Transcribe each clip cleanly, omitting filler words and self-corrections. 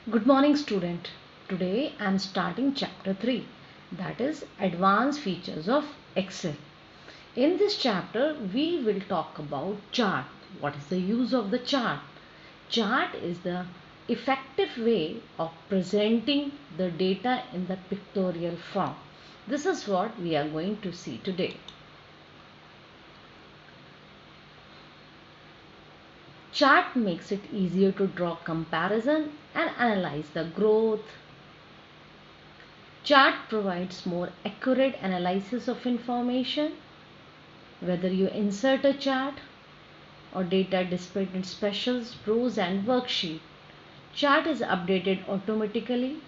Good morning, student. Today I am starting chapter 3, that is advanced features of Excel. In this chapter we will talk about chart. What is the use of the chart? Chart is the effective way of presenting the data in the pictorial form. This is what we are going to see today. Chart makes it easier to draw comparison and analyze the growth. Chart provides more accurate analysis of information. Whether you insert a chart or data displayed in specials, rows and worksheet, chart is updated automatically.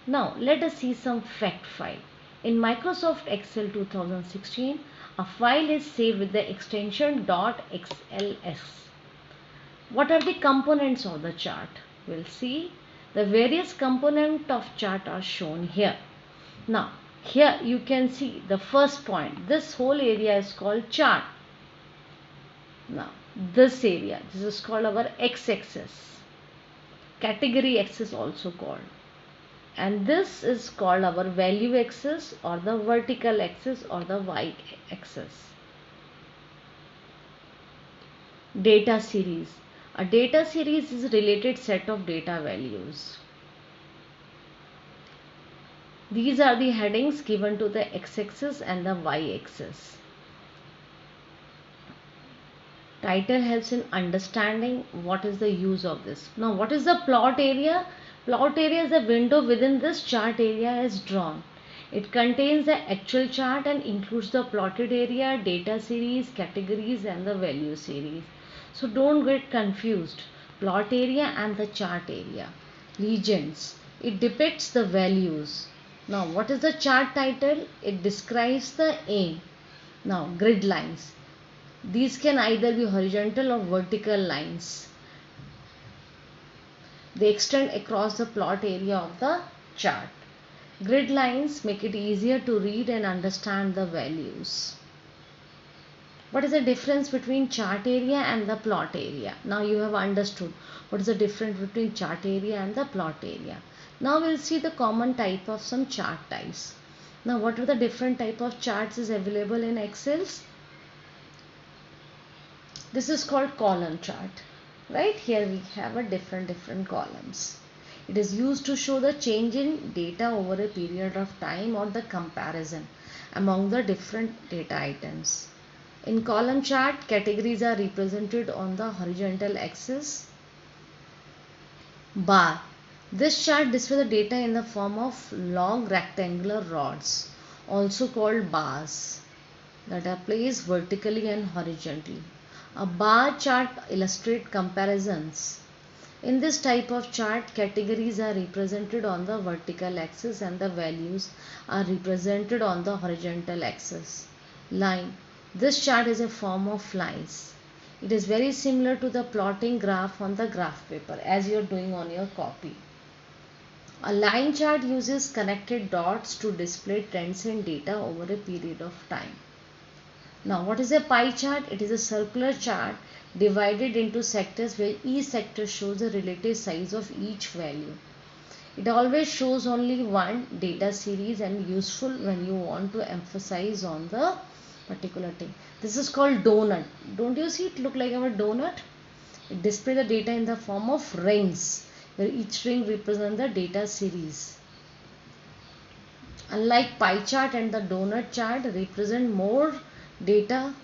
Now let us see some fact file. In Microsoft Excel 2016, a file is saved with the extension .xls. What are the components of the chart? We'll see. The various components of chart are shown here. Now, here you can see the first point. This whole area is called chart. Now, this area, this is called our x-axis. Category axis also called. And this is called our value axis or the vertical axis or the y-axis. Data series. A data series is a related set of data values. These are the headings given to the x-axis and the y-axis. Title helps in understanding what is the use of this. Now, what is the plot area? Plot area is a window within this chart area is drawn. It contains the actual chart and includes the plotted area, data series, categories and the value series. So don't get confused. Plot area and the chart area. Legends. It depicts the values. Now, what is the chart title? It describes the aim. Now, grid lines. These can either be horizontal or vertical lines. They extend across the plot area of the chart. Grid lines make it easier to read and understand the values. What is the difference between chart area and the plot area? Now you have understood what is the difference between chart area and the plot area. Now we'll see the common type of some chart types. Now what are the different type of charts is available in Excel? This is called column chart. Right here we have a different columns. It is used to show the change in data over a period of time or the comparison among the different data items. In column chart, categories are represented on the horizontal axis. Bar. This chart displays the data in the form of long rectangular rods, also called bars, that are placed vertically and horizontally. A bar chart illustrates comparisons. In this type of chart, categories are represented on the vertical axis and the values are represented on the horizontal axis. Line. This chart is a form of lines. It is very similar to the plotting graph on the graph paper as you are doing on your copy. A line chart uses connected dots to display trends in data over a period of time. Now, what is a pie chart? It is a circular chart divided into sectors where each sector shows the relative size of each value. It always shows only one data series and useful when you want to emphasize on the particular thing. This is called donut. Don't you see it look like our donut? It displays the data in the form of rings where each ring represents the data series. Unlike pie chart and the donut chart represent more data.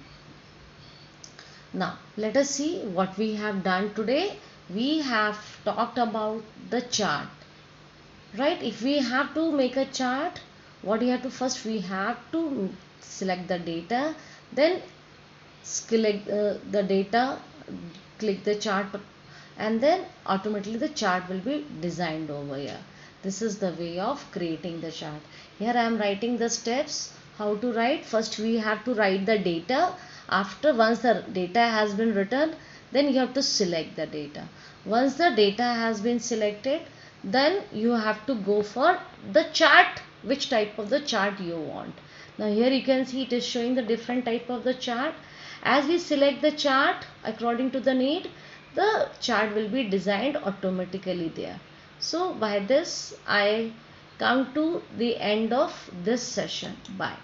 Now let us see what we have done today. We have talked about the chart, right? If we have to make a chart, what you have to first, we have to select the data, then select the data, click the chart, and then automatically the chart will be designed over here. This is the way of creating the chart. Here I am writing the steps how to write. First we have to write the data. After, once the data has been written, then you have to select the data. Once the data has been selected, then you have to go for the chart, which type of the chart you want. Now here you can see it is showing the different type of the chart. As we select the chart according to the need, the chart will be designed automatically there. So by this I come to the end of this session. Bye.